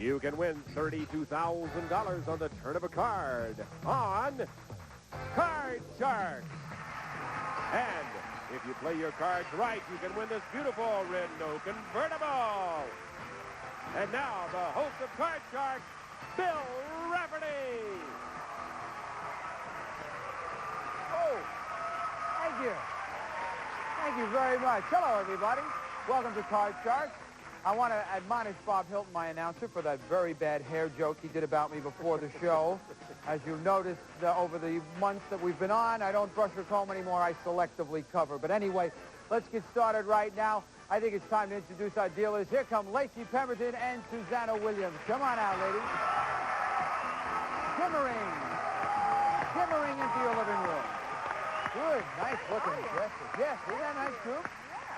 You can win $32,000 on the turn of a card on Card Shark. And if you play your cards right, you can win this beautiful Renault convertible. And now, the host of Card Shark, Bill Rafferty. Oh, thank you. Thank you very much. Hello, everybody. Welcome to Card Shark. I want to admonish Bob Hilton, my announcer, for that very bad hair joke he did about me before the show. As you've noticed over the months that we've been on, I don't brush or comb anymore. I selectively cover. But anyway, let's get started right now. I think it's time to introduce our dealers. Here come Lacey Pemberton and Susanna Williams. Come on out, ladies. Shimmering into your living room. Good, nice looking dresses. Yes, isn't that nice, group?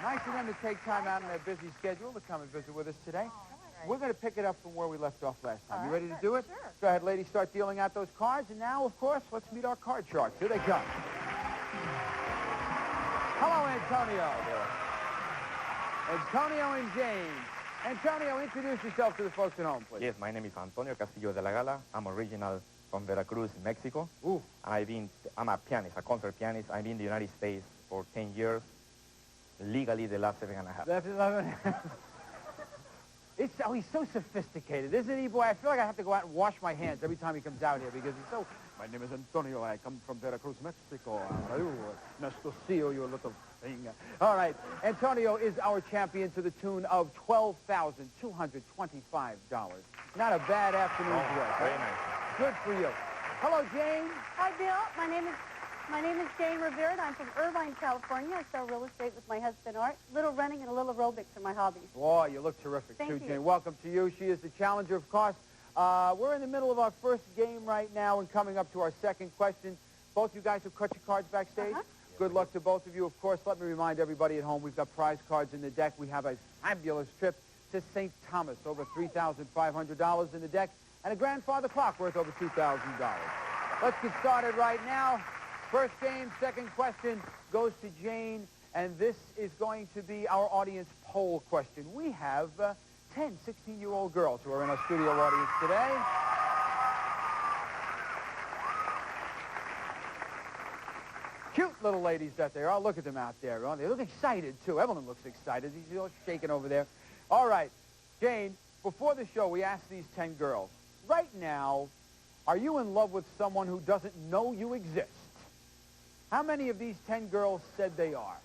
Nice of them to take time out in their busy schedule to come and visit with us today. We're going to pick it up from where we left off last time. You ready to do it? Sure. Go ahead, ladies, start dealing out those cards. And now, of course, let's meet our card sharks. Here they come. Hello, Antonio. Antonio and Jane. Antonio, introduce yourself to the folks at home, please. Yes, my name is Antonio Castillo de la Gala. I'm original from Veracruz, Mexico. Ooh. And I'm a pianist, a concert pianist. I've been in the United States for 10 years. Legally, the last 7.5. That's 11. He's so sophisticated, isn't he, boy? I feel like I have to go out and wash my hands every time he comes out here because he's so... My name is Antonio. I come from Veracruz, Mexico. Nice to see you, you little thing. All right. Antonio is our champion to the tune of $12,225. Not a bad afternoon's work. Very nice. Good for you. Hello, Jane. Hi, Bill. My name is Jane Rivera, and I'm from Irvine, California. I sell real estate with my husband, Art. Little running and a little aerobics are my hobbies. Boy, you look terrific, Thank too, you. Jane. Welcome to you. She is the challenger, of course. We're in the middle of our first game right now and coming up to our second question. Both you guys have cut your cards backstage. Good luck to both of you. Of course, let me remind everybody at home, we've got prize cards in the deck. We have a fabulous trip to St. Thomas, over $3,500 in the deck, and a grandfather clock worth over $2,000. Let's get started right now. First game, second question goes to Jane, and this is going to be our audience poll question. We have 10 16-year-old girls who are in our studio audience today. Cute little ladies that they are. Look at them out there. They look excited, too. Evelyn looks excited. She's all shaking over there. All right, Jane, before the show, we asked these 10 girls, right now, are you in love with someone who doesn't know you exist? How many of these 10 girls said they are?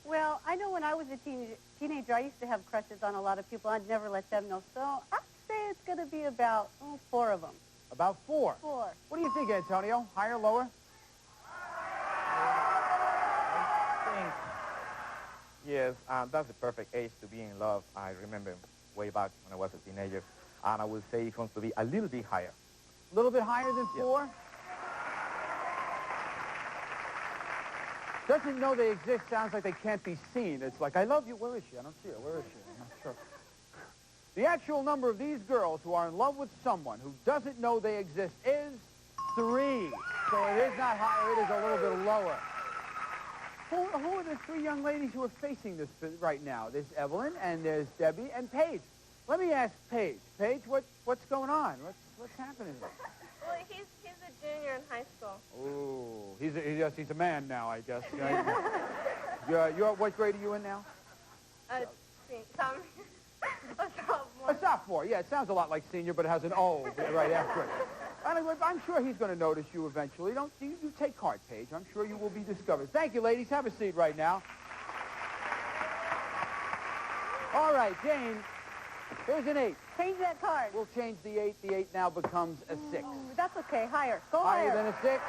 Well, I know when I was a teenager, I used to have crushes on a lot of people. I'd never let them know. So I'd say it's going to be about 4 of them. About 4? 4. What do you think, Antonio? Higher, lower? Yes, that's the perfect age to be in love. I remember way back when I was a teenager. And I would say it's going to be a little bit higher. A little bit higher than 4? Yes. Doesn't know they exist sounds like they can't be seen. It's like, I love you. Where is she? I don't see her. Where is she? I'm not sure. The actual number of these girls who are in love with someone who doesn't know they exist is 3. So it is not higher. It is a little bit lower. Who are the 3 young ladies who are facing this right now? There's Evelyn, and there's Debbie, and Paige. Let me ask Paige. Paige, what's going on? What's happening here? Well, he's a junior in high school. Oh, he's a man now, I guess. What grade are you in now? A sophomore. A sophomore. Yeah, it sounds a lot like senior, but it has an O right after it. Anyway, I'm sure he's going to notice you eventually. You take heart, Paige. I'm sure you will be discovered. Thank you, ladies. Have a seat right now. All right, Jane. Here's an 8. Change that card. We'll change the 8. The 8 now becomes a 6. That's okay. Higher. Go Higher higher. than a 6.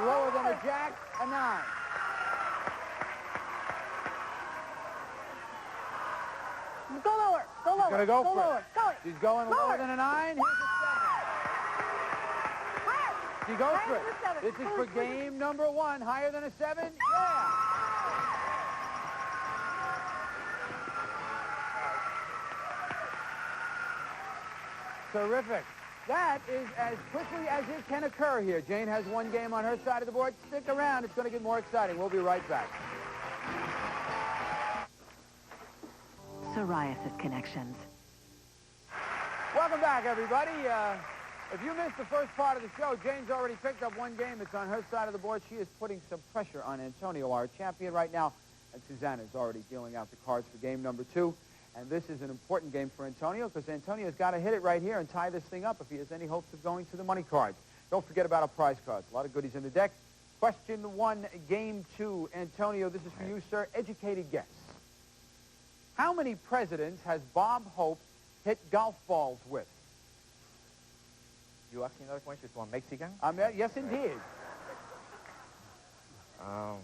Lower than a jack. A 9. Go lower. Go lower. She's gonna go for lower. it. Go. She's going lower than a 9. Here's a 7. She goes for it. This is for game number 1. Higher than a 7? Yeah. Terrific. That is as quickly as it can occur here. Jane has 1 game on her side of the board. Stick around. It's going to get more exciting. We'll be right back. Psoriasis Connections. Welcome back, everybody. If you missed the first part of the show, Jane's already picked up one game. It's on her side of the board. She is putting some pressure on Antonio, our champion, right now. And Susanna is already dealing out the cards for game number 2. And this is an important game for Antonio because Antonio's got to hit it right here and tie this thing up if he has any hopes of going to the money cards. Don't forget about our prize cards. A lot of goodies in the deck. Question 1, game 2. Antonio, this is for you, sir. Educated guess. How many presidents has Bob Hope hit golf balls with? You asking another question to a Mexican? Yes, indeed. I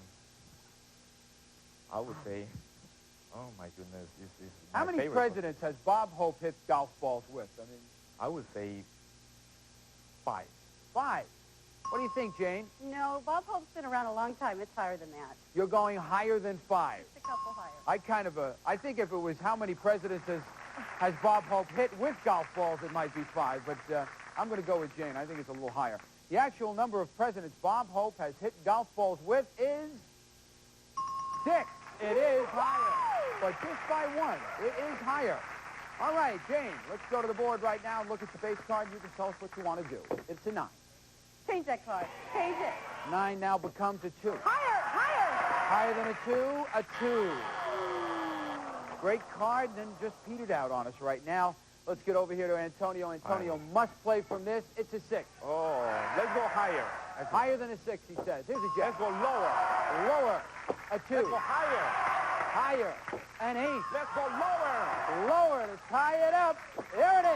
would say, oh my goodness, this is How many presidents has Bob Hope hit golf balls with? I mean, I would say 5. 5. What do you think, Jane? No, Bob Hope's been around a long time. It's higher than that. You're going higher than 5. Just a couple higher. I think if it was how many presidents has Bob Hope hit with golf balls, it might be 5. But I'm going to go with Jane. I think it's a little higher. The actual number of presidents Bob Hope has hit golf balls with is 6. It is higher, but just by 1. It is higher. All right, Jane, let's go to the board right now and look at the base card. You can tell us what you want to do. It's a 9. Change that card. Change it. 9 now becomes a 2. Higher, higher. Higher than a 2, a 2. Great card, then just petered out on us right now. Let's get over here to Antonio. Antonio must play from this. It's a 6. Oh, let's go higher. Higher than a 6, he says. Here's a jack. Let's go lower. Lower, a 2. Let's go higher. Higher, an 8. Let's go lower. Lower to tie it up. There it is.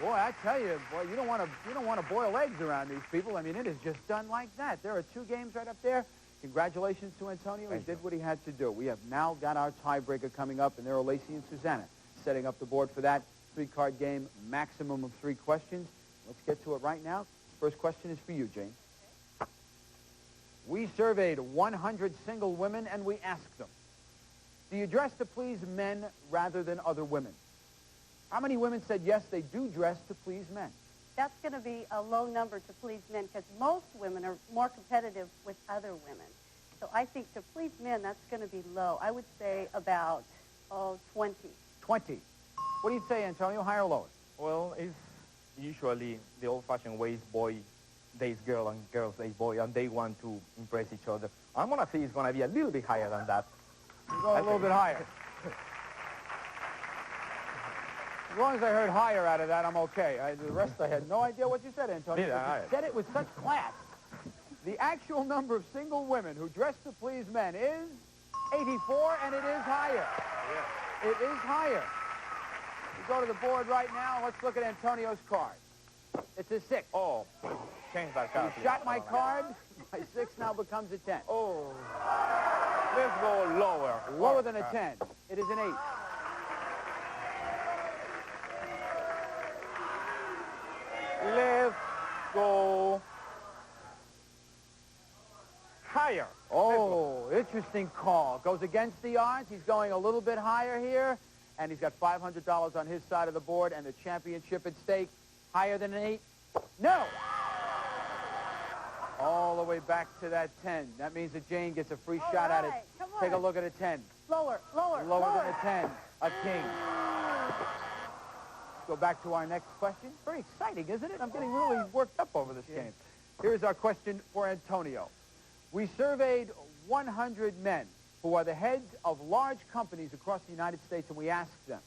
Boy, I tell you, boy, you don't want to boil eggs around these people. I mean, it is just done like that. There are 2 games right up there. Congratulations to Antonio. He did what he had to do. We have now got our tiebreaker coming up, and there are Lacey and Susanna setting up the board for that 3-card game, maximum of 3 questions. Let's get to it right now. First question is for you, Jane. We surveyed 100 single women, and we asked them, do you dress to please men rather than other women? How many women said yes, they do dress to please men? That's going to be a low number to please men because most women are more competitive with other women. So I think to please men, that's going to be low. I would say about, 20. 20. What do you say, Antonio, higher or lower? Well, it's usually the old-fashioned way is boy dates girl and girls date boy, and they want to impress each other. I'm going to say it's going to be a little bit higher than that. You're going a little bit higher. As long as I heard higher out of that, I'm okay. The rest, I had no idea what you said, Antonio. Yeah, You said it with such class. The actual number of single women who dress to please men is 84, and it is higher. Yeah. It is higher. We go to the board right now. Let's look at Antonio's card. It's a 6. Oh, change that card. You shot my card. My 6 now becomes a 10. Oh, let's go lower. Lower than a 10. It is an 8. Let's go higher. Oh, interesting call. Goes against the odds. He's going a little bit higher here, and he's got $500 on his side of the board and the championship at stake. Higher than an 8? No. All the way back to that 10. That means that Jane gets a free shot at it. Come on. Take a look at a 10. Lower, lower, Lower than a 10. A king. Go back to our next question. Very exciting, isn't it? I'm getting really worked up over this game. Here's our question for Antonio. We surveyed 100 men who are the heads of large companies across the United States, and we asked them,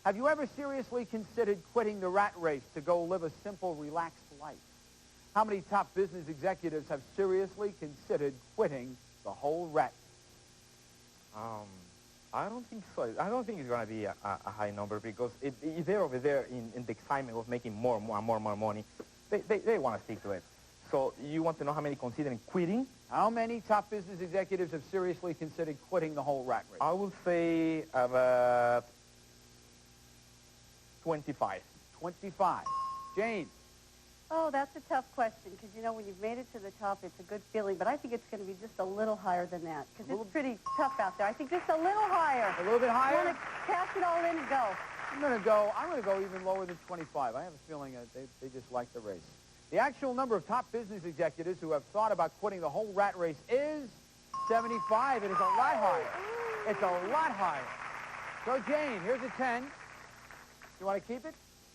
have you ever seriously considered quitting the rat race to go live a simple, relaxed life? How many top business executives have seriously considered quitting the whole rat race? I don't think so. I don't think it's going to be a high number because if they're over there in the excitement of making more money, they want to stick to it. So you want to know how many considering quitting? How many top business executives have seriously considered quitting the whole rat race? I would say about 25. 25. Jane. Oh, that's a tough question because, you know, when you've made it to the top, it's a good feeling. But I think it's going to be just a little higher than that because it's pretty tough out there. I think just a little higher. A little bit higher? You want to cash it all in and go. I'm going to go even lower than 25. I have a feeling that they just like the race. The actual number of top business executives who have thought about quitting the whole rat race is 75. It is a lot higher. It's a lot higher. So, Jane, here's a 10. You want to keep it?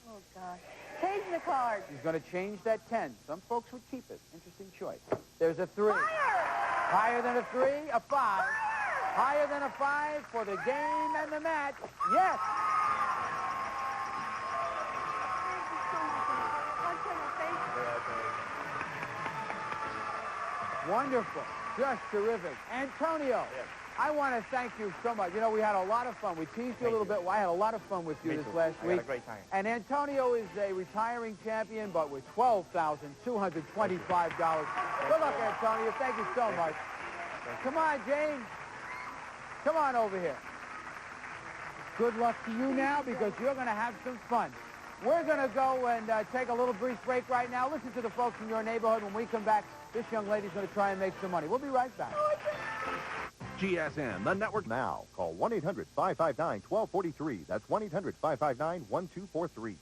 Oh, gosh. Change the card. She's going to change that 10. Some folks would keep it. Interesting choice. There's a 3. Higher! Higher than a 3, a 5. Higher than a 5 for the game and the match. Yes! Wonderful. Just terrific. Antonio, I want to thank you so much. You know, we had a lot of fun. We teased you a little bit. Well, I had a lot of fun with you this last week. I had a great time. And Antonio is a retiring champion, but with $12,225. Good luck, Antonio. Thank you so much. Come on, Jane. Come on over here. Good luck to you now because you're going to have some fun. We're going to go and take a little brief break right now. Listen to the folks in your neighborhood. When we come back, this young lady's going to try and make some money. We'll be right back. GSN, the network now. Call 1-800-559-1243. That's 1-800-559-1243.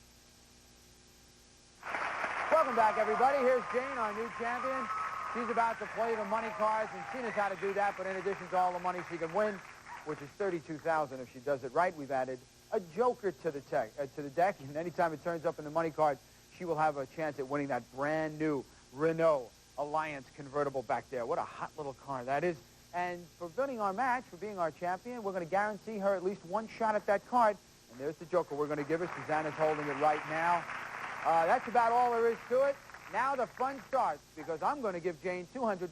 Welcome back, everybody. Here's Jane, our new champion. She's about to play the money cards, and she knows how to do that, but in addition to all the money she can win, which is $32,000 if she does it right, we've added a joker to the deck, and anytime it turns up in the money card, she will have a chance at winning that brand new Renault Alliance convertible back there. What a hot little car that is. And for winning our match, for being our champion, we're going to guarantee her at least one shot at that card. And there's the joker we're going to give her. Susanna's holding it right now. That's about all there is to it. Now the fun starts because I'm going to give Jane $200, and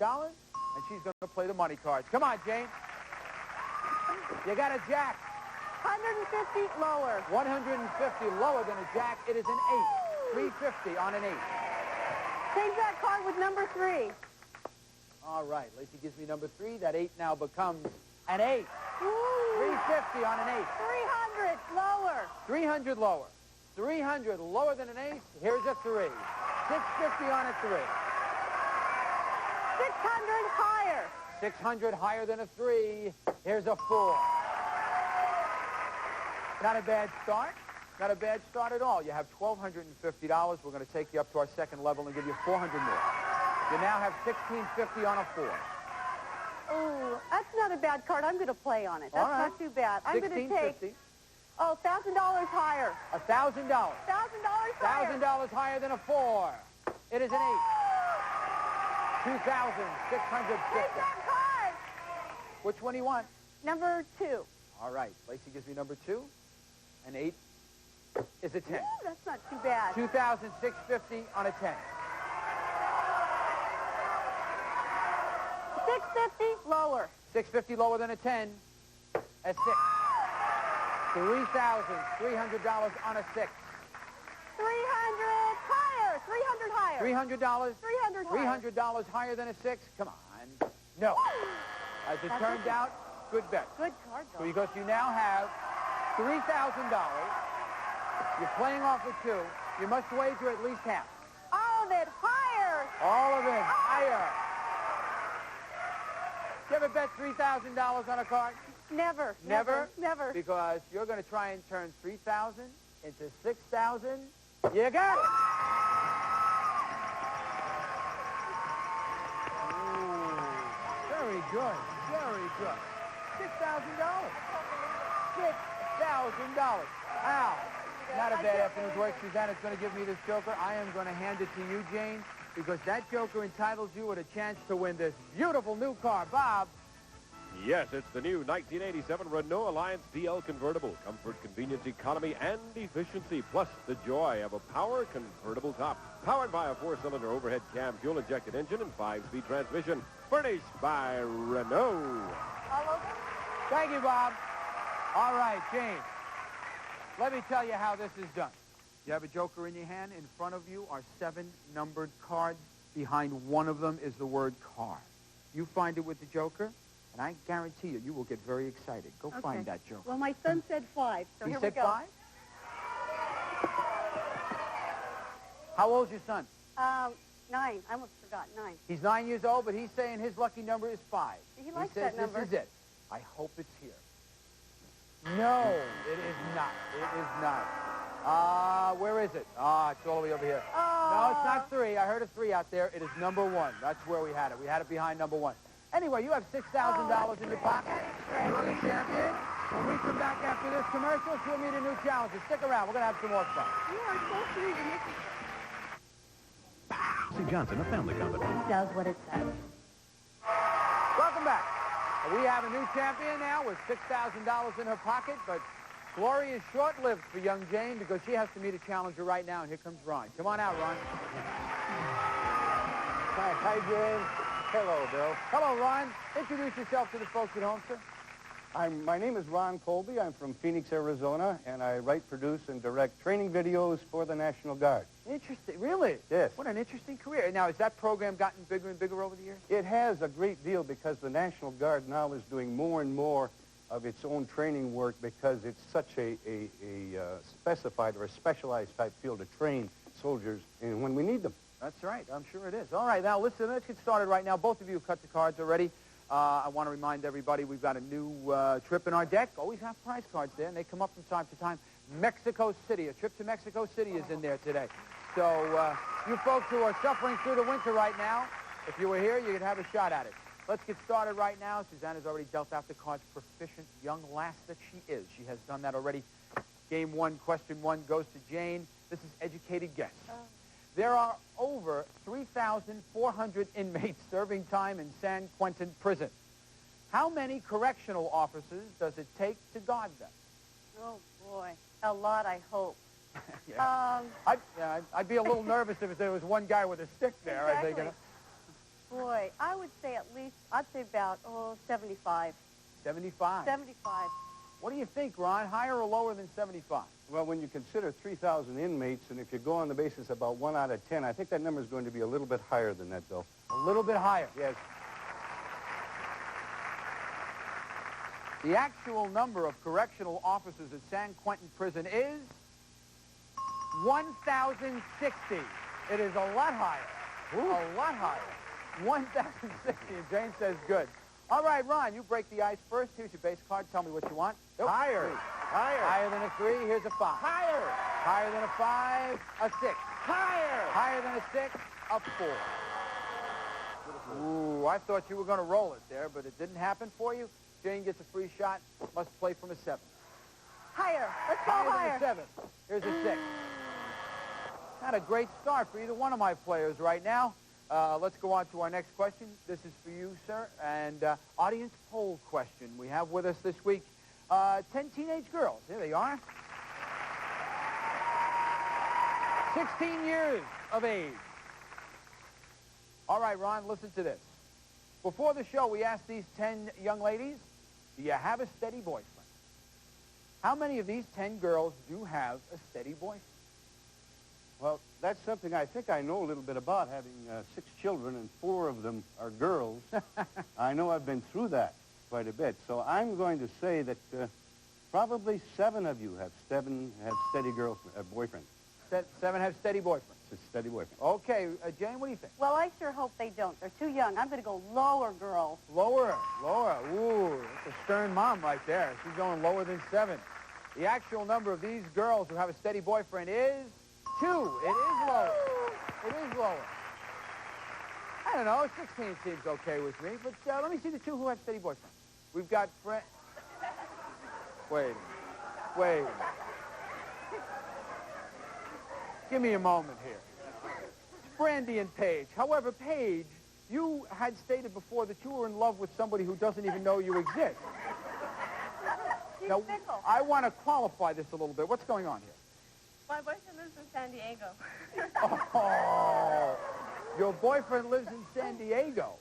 she's going to play the money cards. Come on, Jane. You got a jack. 150 lower. 150 lower than a jack. It is an 8. 350 on an 8. Change that card with number 3. All right. Lacey gives me number 3. That 8 now becomes an 8. Ooh. 350 on an 8. 300 lower. 300 lower. 300 lower than an ace. Here's a 3. 650 on a 3. 600 higher. 600 higher than a 3. Here's a 4. Not a bad start. Not a bad start at all. You have $1,250. We're going to take you up to our second level and give you $400 more. You now have $1,650 on a 4. Ooh, that's not a bad card. I'm going to play on it. That's All right. not too bad. I'm going to take, $1,000 higher. $1,000. $1,000 higher. $1,000 higher than a 4. It is an 8. 2,650. Take that card. Which one do you want? Number 2. All right. Lacey gives me number 2. An 8 is a 10. Ooh, that's not too bad. 2,650 on a 10. 650 lower. 650 lower than a 10. A 6. $3,300 on a 6. 300 higher. 300 higher. $300. 300 higher. $300 higher than a 6. Come on. No. As it turned out, good bet. Good card, though. Because you now have $3,000. You're playing off a 2. You must wager at least half. All of it higher. All of it higher. You ever bet $3,000 on a card? Never. Never? Never. Because you're going to try and turn 3,000 into 6,000. You got it. Ooh, very good. Very good. $6,000. $6,000. Wow. Not a bad afternoon's work. Susanna's going to give me this joker. I am going to hand it to you, Jane, because that joker entitles you with a chance to win this beautiful new car. Bob. Yes, it's the new 1987 Renault Alliance DL convertible. Comfort, convenience, economy, and efficiency, plus the joy of a power convertible top. Powered by a 4-cylinder overhead cam fuel-injected engine and 5-speed transmission. Furnished by Renault. All over? Thank you, Bob. All right, Jane. Let me tell you how this is done. You have a joker in your hand. In front of you are 7 numbered cards. Behind one of them is the word car. You find it with the joker, and I guarantee you, you will get very excited. Go find that joker. Well, my son said 5, so He here said we go. 5? How old's your son? 9. I almost forgot 9. He's 9 years old, but he's saying his lucky number is 5. He likes says that number. This is it. I hope it's here. No, it is not. It is not. Where is it? It's all the way over here. Oh. No, it's not 3. I heard a 3 out there. It is number 1. That's where we had it. We had it behind number 1. Anyway, you have $6,000 in your pocket. You're the champion. When we come back after this commercial, we'll meet a new challenger. Stick around. We're going to have some more fun. You are so sweet. You make me... C. Johnson, a family company. It does what it says. Welcome back. We have a new champion now with $6,000 in her pocket, but glory is short-lived for young Jane because she has to meet a challenger right now, and here comes Ron. Come on out, Ron. Hi, Jane. Hello, Bill. Hello, Ron. Introduce yourself to the folks at home, sir. My name is Ron Colby. I'm from Phoenix, Arizona, and I write, produce, and direct training videos for the National Guard. Interesting. Really? Yes. What an interesting career. Now, has that program gotten bigger and bigger over the years? It has a great deal because the National Guard now is doing more and more of its own training work because it's such a specified or a specialized type field to train soldiers and when we need them. That's right. I'm sure it is. All right. Now, listen, let's get started right now. Both of you have cut the cards already. I want to remind everybody we've got a new trip in our deck. Always have prize cards there, and they come up from time to time. Mexico City. A trip to Mexico City is in there today. So you folks who are suffering through the winter right now, if you were here, you could have a shot at it. Let's get started right now. Suzanne has already dealt out the cards. Proficient young lass that she is. She has done that already. Game one, question one goes to Jane. This is educated guess. There are over 3,400 inmates serving time in San Quentin prison. How many correctional officers does it take to guard them? Oh, boy. A lot, I hope. Yeah. I'd be a little nervous if there was one guy with a stick there. Exactly. I think. Boy, I would say at least, I'd say about, 75. 75. 75. What do you think, Ron? Higher or lower than 75? Well, when you consider 3,000 inmates, and if you go on the basis about 1 out of 10, I think that number is going to be a little bit higher than that, Bill. A little bit higher. Yes. The actual number of correctional officers at San Quentin prison is 1,060. It is a lot higher. Ooh. A lot higher. 1,060. Jane says good. All right, Ron, you break the ice first. Here's your base card. Tell me what you want. Nope. Higher. Higher. Higher than a 3. Here's a 5. Higher. Higher than a 5. A 6. Higher. Higher than a 6. A 4. Ooh, I thought you were going to roll it there, but it didn't happen for you. Jane gets a free shot. Must play from a 7. Higher. Let's go Higher higher. than a 7. Here's a 6. Not a great start for either one of my players right now. Let's go on to our next question. This is for you, sir, and audience poll question. We have with us this week 10 teenage girls. Here they are. 16 years of age. All right, Ron, listen to this. Before the show, we asked these 10 young ladies, do you have a steady boyfriend? How many of these 10 girls do have a steady boyfriend? Well, that's something I think I know a little bit about, having 6 children, and 4 of them are girls. I know I've been through that quite a bit. So I'm going to say that probably 7 of you have steady boyfriends. 7 have steady boyfriends. It's a steady boyfriend. Okay, Jane, what do you think? Well, I sure hope they don't. They're too young. I'm going to go lower, girls. Lower. Ooh, that's a stern mom right there. She's going lower than 7. The actual number of these girls who have a steady boyfriend is 2. It is lower. It is lower. I don't know. 16 seems okay with me. But let me see the 2 who have steady boyfriends. We've got Wait a minute. Give me a moment here. It's Brandy and Paige. However, Paige, you had stated before that you were in love with somebody who doesn't even know you exist. She's Now, fickle. I want to qualify this a little bit. What's going on here? My boyfriend lives in San Diego. Oh, your boyfriend lives in San Diego.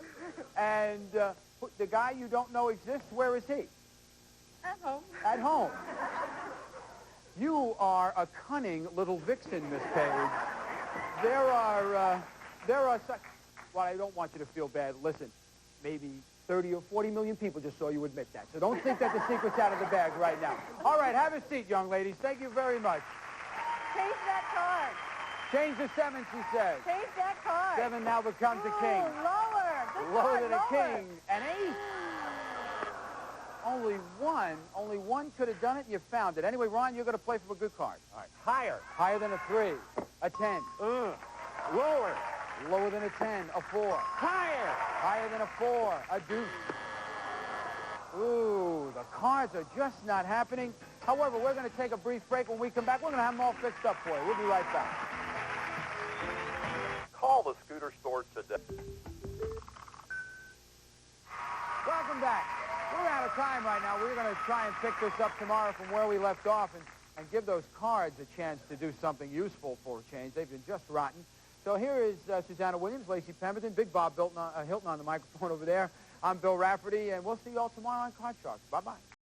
And the guy you don't know exists, where is he? At home. At home. You are a cunning little vixen, Miss Page. There are such... Well, I don't want you to feel bad. Listen, maybe 30 or 40 million people just saw you admit that. So don't think that the secret's out of the bag right now. All right, have a seat, young ladies. Thank you very much. Change that card. Change the 7, she says. Change that card. 7 now becomes a king. Ooh, lower. Good Lower card, than a lower. king. An 8. Only one could have done it, and you found it. Anyway, Ron, you're going to play for a good card. All right. Higher. Higher than a 3. A 10. Lower. Lower than a 10. A 4. Higher. Higher than a 4. A deuce. Ooh, the cards are just not happening. However, we're going to take a brief break. When we come back, we're going to have them all fixed up for you. We'll be right back. Call the scooter store today. Welcome back. We're out of time right now. We're going to try and pick this up tomorrow from where we left off and give those cards a chance to do something useful for a change. They've been just rotten. So here is Susanna Williams, Lacey Pemberton, Big Bob Hilton on the microphone over there. I'm Bill Rafferty, and we'll see you all tomorrow on Card Sharks. Bye-bye.